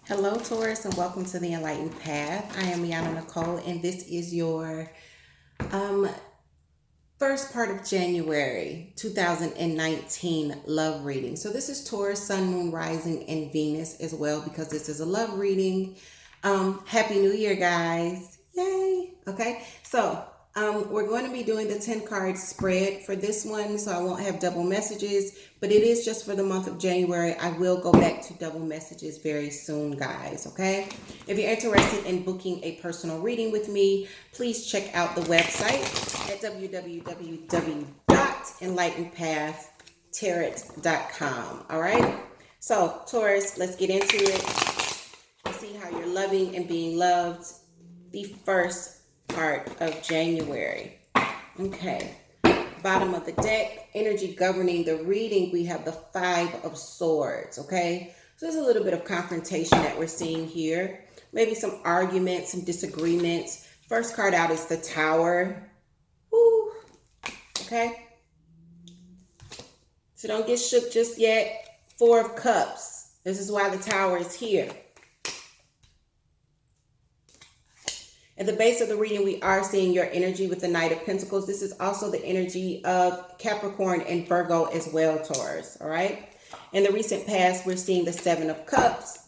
Hello, Taurus, and welcome to the Enlightened Path. I am Yana Nicole, and this is your um, first part of January 2019 love reading. So this is Taurus, Sun, Moon, Rising, and Venus as well, because this is a love reading. Happy New Year, guys. Yay. Okay, so we're going to be doing the 10 card spread for this one, so I won't have double messages, but it is just for the month of January. I will go back to double messages very soon, guys, okay? If you're interested in booking a personal reading with me, please check out the website at www.enlightenedpathtarot.com, all right? So, Taurus, let's get into it. Let's see how you're loving and being loved the first part of January. Okay, bottom of the deck, energy governing the reading, we have the 5 of Swords. Okay, so there's a little bit of confrontation that we're seeing here, maybe some arguments, some disagreements. First card out is the Tower. Woo. Okay, so don't get shook just yet. 4 of Cups, this is why the Tower is here. At the base of the reading, we are seeing your energy with the Knight of Pentacles. This is also the energy of Capricorn and Virgo as well, Taurus, all right? In the recent past, we're seeing the 7 of Cups.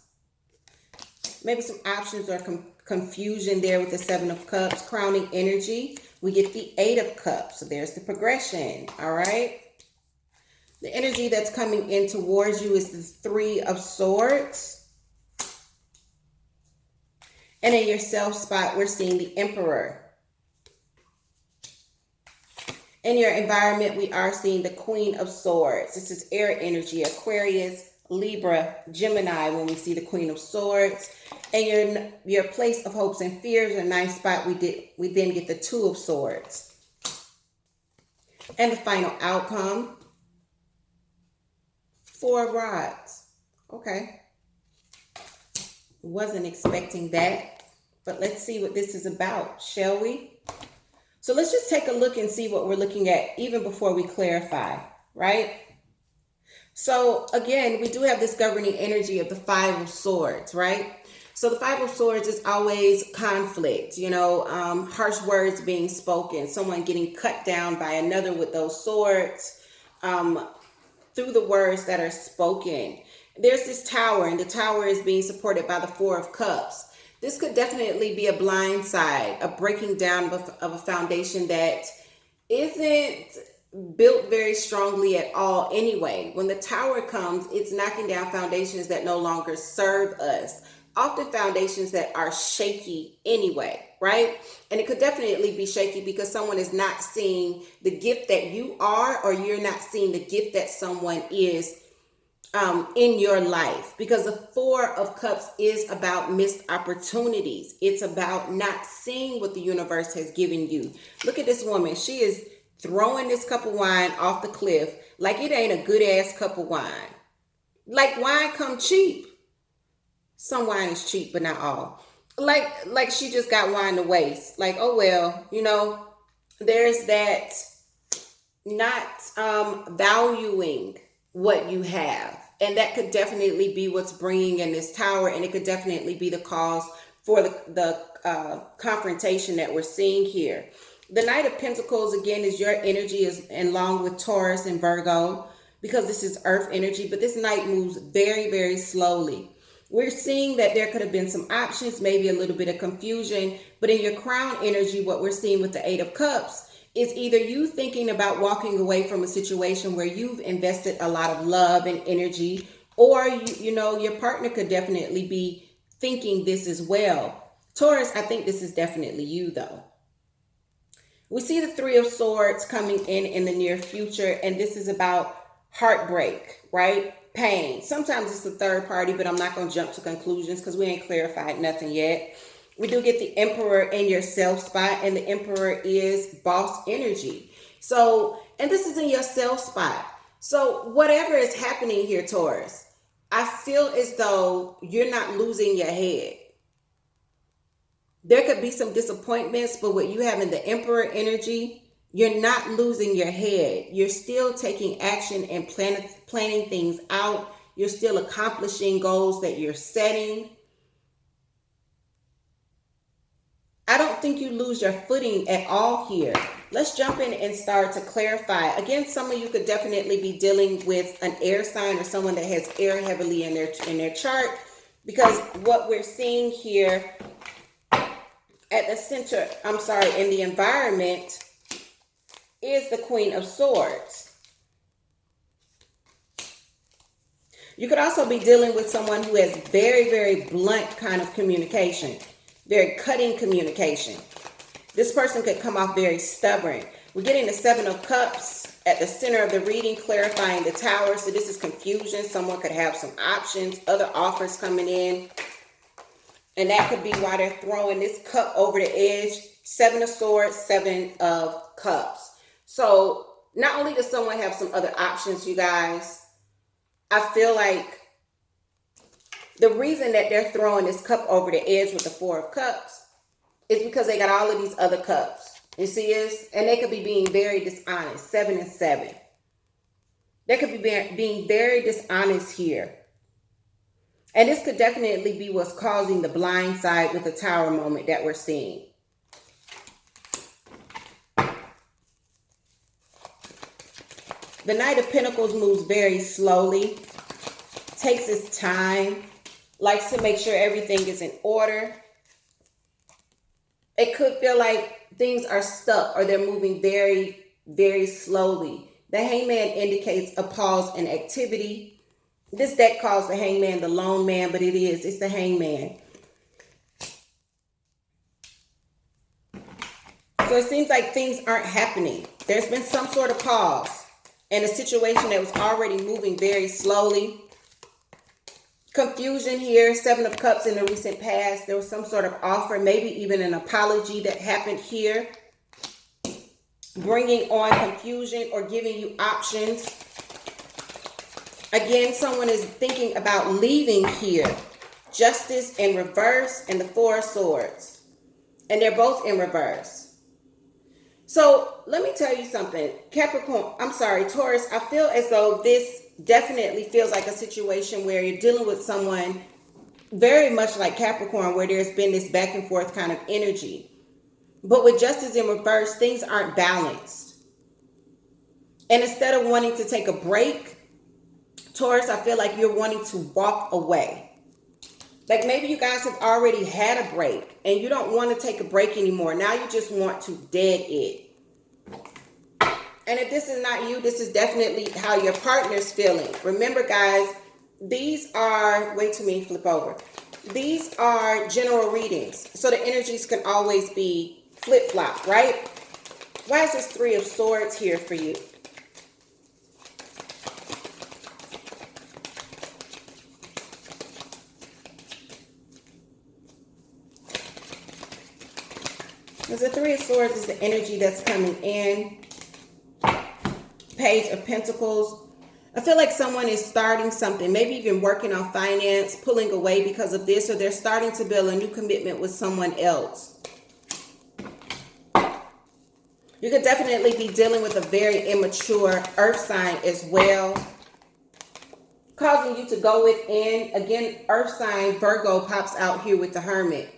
Maybe some options or confusion there with the 7 of Cups. Crowning energy, we get the 8 of Cups. So there's the progression, all right? The energy that's coming in towards you is the 3 of Swords. And in your self spot, we're seeing the Emperor. In your environment, we are seeing the Queen of Swords. This is air energy, Aquarius, Libra, Gemini, when we see the Queen of Swords. And your place of hopes and fears, your 9th spot, we then get the 2 of Swords. And the final outcome, 4 of Rods. Okay. Wasn't expecting that, but let's see what this is about, shall we? So let's just take a look and see what we're looking at even before we clarify, right? So again, we do have this governing energy of the 5 of Swords, right? So the 5 of Swords is always conflict, harsh words being spoken, someone getting cut down by another with those swords through the words that are spoken. There's this Tower, and the Tower is being supported by the 4 of Cups. This could definitely be a blind side, a breaking down of a foundation that isn't built very strongly at all anyway. When the Tower comes, it's knocking down foundations that no longer serve us. Often foundations that are shaky anyway, right? And it could definitely be shaky because someone is not seeing the gift that you are, or you're not seeing the gift that someone is in your life, because the 4 of Cups is about missed opportunities. It's about not seeing what the universe has given you. Look at this woman. She is throwing this cup of wine off the cliff like it ain't a good ass cup of wine. Like wine come cheap. Some wine is cheap, but not all. Like she just got wine to waste. Like, oh well, there's that not valuing what you have. And that could definitely be what's bringing in this Tower, and it could definitely be the cause for the confrontation that we're seeing here. The Knight of Pentacles, again, is your energy, along with Taurus and Virgo, because this is earth energy, but this Knight moves very, very slowly. We're seeing that there could have been some options, maybe a little bit of confusion, but in your crown energy, what we're seeing with the 8 of Cups is either you thinking about walking away from a situation where you've invested a lot of love and energy, or your partner could definitely be thinking this as well. Taurus, I think this is definitely you though. We see the 3 of Swords coming in the near future, and this is about heartbreak, right? Pain. Sometimes it's the third party, but I'm not going to jump to conclusions because we ain't clarified nothing yet. We do get the Emperor in your self spot, and the Emperor is boss energy. So, and this is in your self spot. So whatever is happening here, Taurus, I feel as though you're not losing your head. There could be some disappointments, but what you have in the Emperor energy, you're not losing your head. You're still taking action and planning things out. You're still accomplishing goals that you're setting. don't think you lose your footing at all here. Let's jump in and start to clarify. Again, some of you could definitely be dealing with an air sign or someone that has air heavily in their chart, because what we're seeing here at the center, in the environment is the Queen of Swords. You could also be dealing with someone who has very, very blunt kind of communication, very cutting communication. This person could come off very stubborn. We're getting the Seven of Cups at the center of the reading, clarifying the Tower. So this is confusion. Someone could have some options, other offers coming in. And that could be why they're throwing this cup over the edge. Seven of Swords, Seven of Cups. So not only does someone have some other options, you guys, I feel like the reason that they're throwing this cup over the edge with the Four of Cups is because they got all of these other cups. You see this? And they could be being very dishonest. 7 and 7. They could be being very dishonest here. And this could definitely be what's causing the blind side with the Tower moment that we're seeing. The Knight of Pentacles moves very slowly, takes its time, likes to make sure everything is in order. It could feel like things are stuck or they're moving very, very slowly. The Hangman indicates a pause in activity. This deck calls the Hangman the lone man, but it's the Hangman. So it seems like things aren't happening. There's been some sort of pause in a situation that was already moving very slowly. Confusion here, Seven of Cups in the recent past. There was some sort of offer, maybe even an apology that happened here, bringing on confusion or giving you options. Again, someone is thinking about leaving here. Justice in reverse and the Four of Swords. And they're both in reverse. So let me tell you something. Taurus, I feel as though this definitely feels like a situation where you're dealing with someone very much like Capricorn, where there's been this back and forth kind of energy. But with Justice in reverse, things aren't balanced. And instead of wanting to take a break, Taurus, I feel like you're wanting to walk away. Like maybe you guys have already had a break and you don't want to take a break anymore. Now you just want to dead it. And if this is not you, this is definitely how your partner's feeling. Remember, guys, these are, wait till me flip over. These are general readings. So the energies can always be flip-flop, right? Why is this Three of Swords here for you? Because the Three of Swords is the energy that's coming in. Page of Pentacles. I feel like someone is starting something, maybe even working on finance, pulling away because of this, or they're starting to build a new commitment with someone else. You could definitely be dealing with a very immature earth sign as well, causing you to go within. Again, earth sign Virgo pops out here with the Hermit.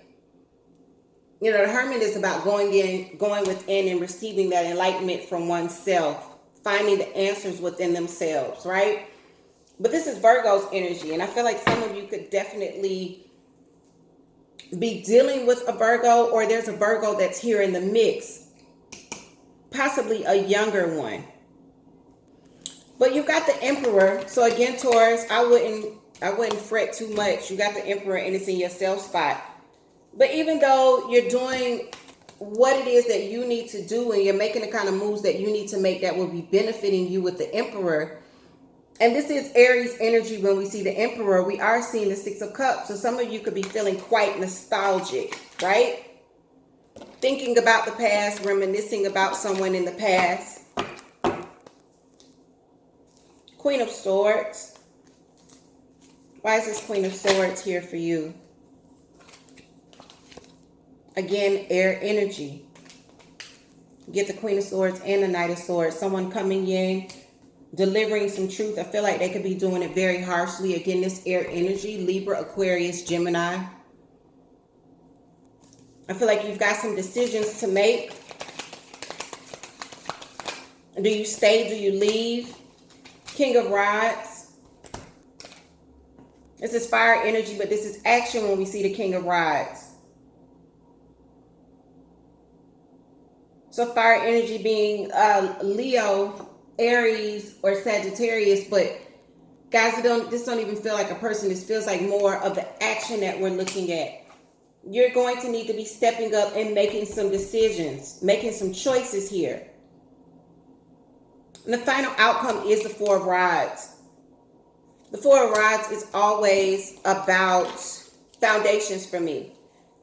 You know, the Hermit is about going within and receiving that enlightenment from oneself, finding the answers within themselves, right? But this is Virgo's energy, and I feel like some of you could definitely be dealing with a Virgo, or there's a Virgo that's here in the mix, possibly a younger one. But you've got the Emperor. So again, Taurus, I wouldn't fret too much. You got the Emperor and it's in your self spot. But even though you're doing what it is that you need to do and you're making the kind of moves that you need to make that will be benefiting you with the Emperor, and this is Aries energy. When we see the Emperor, we are seeing the Six of Cups. So some of you could be feeling quite nostalgic, right? Thinking about the past, reminiscing about someone in the past. Queen of Swords. Why is this Queen of Swords here for you? Again, air energy. Get the Queen of Swords and the Knight of Swords. Someone coming in, delivering some truth. I feel like they could be doing it very harshly. Again, this air energy. Libra, Aquarius, Gemini. I feel like you've got some decisions to make. Do you stay? Do you leave? King of Rods. This is fire energy, but this is action when we see the King of Rods. So fire energy being Leo, Aries, or Sagittarius, but guys, this don't even feel like a person. This feels like more of the action that we're looking at. You're going to need to be stepping up and making some decisions, making some choices here. And the final outcome is the Four of Rods. The Four of Rods is always about foundations for me.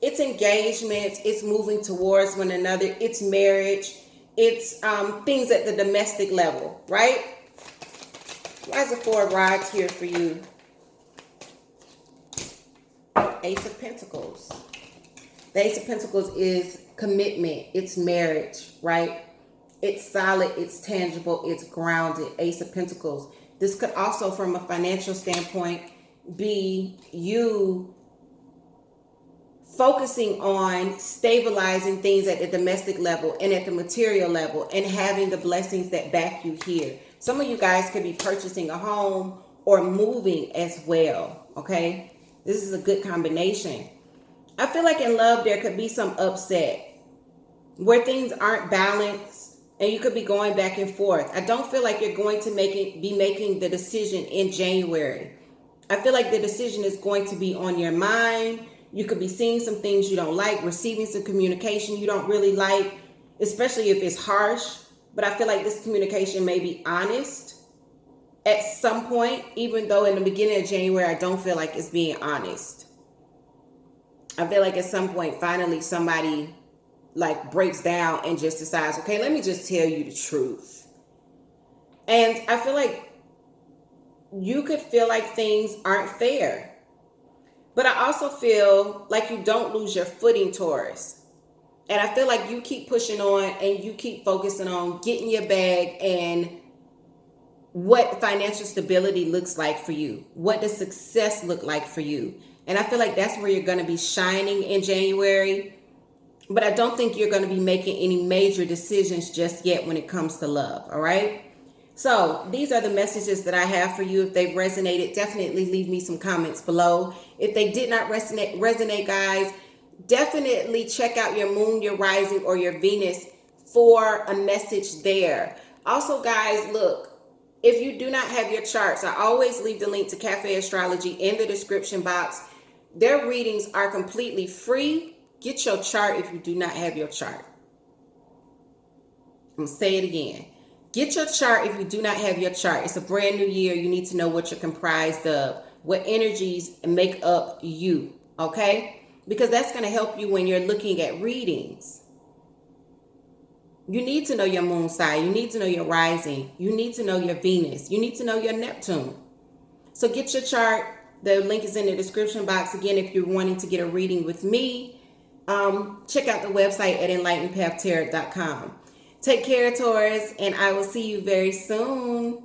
It's engagements, it's moving towards one another, it's marriage, it's things at the domestic level, right? Why is the Four of Rods here for you? Ace of Pentacles. The Ace of Pentacles is commitment, it's marriage, right? It's solid, it's tangible, it's grounded. Ace of Pentacles. This could also, from a financial standpoint, be you focusing on stabilizing things at the domestic level and at the material level and having the blessings that back you here. Some of you guys could be purchasing a home or moving as well, okay? This is a good combination. I feel like in love there could be some upset where things aren't balanced and you could be going back and forth. I don't feel like you're going to be making the decision in January. I feel like the decision is going to be on your mind. You could be seeing some things you don't like, receiving some communication you don't really like, especially if it's harsh. But I feel like this communication may be honest at some point, even though in the beginning of January, I don't feel like it's being honest. I feel like at some point, finally, somebody like breaks down and just decides, okay, let me just tell you the truth. And I feel like you could feel like things aren't fair. But I also feel like you don't lose your footing, Taurus. And I feel like you keep pushing on and you keep focusing on getting your bag and what financial stability looks like for you. What does success look like for you? And I feel like that's where you're going to be shining in January. But I don't think you're going to be making any major decisions just yet when it comes to love. All right. So these are the messages that I have for you. If they've resonated, definitely leave me some comments below. If they did not resonate, guys, definitely check out your moon, your rising, or your Venus for a message there. Also, guys, look, if you do not have your charts, I always leave the link to Café Astrology in the description box. Their readings are completely free. Get your chart if you do not have your chart. I'm going to say it again. Get your chart if you do not have your chart. It's a brand new year. You need to know what you're comprised of, what energies make up you, okay? Because that's going to help you when you're looking at readings. You need to know your moon sign. You need to know your rising. You need to know your Venus. You need to know your Neptune. So get your chart. The link is in the description box. Again, if you're wanting to get a reading with me, check out the website at enlightenedpathtarot.com. Take care, Taurus, and I will see you very soon.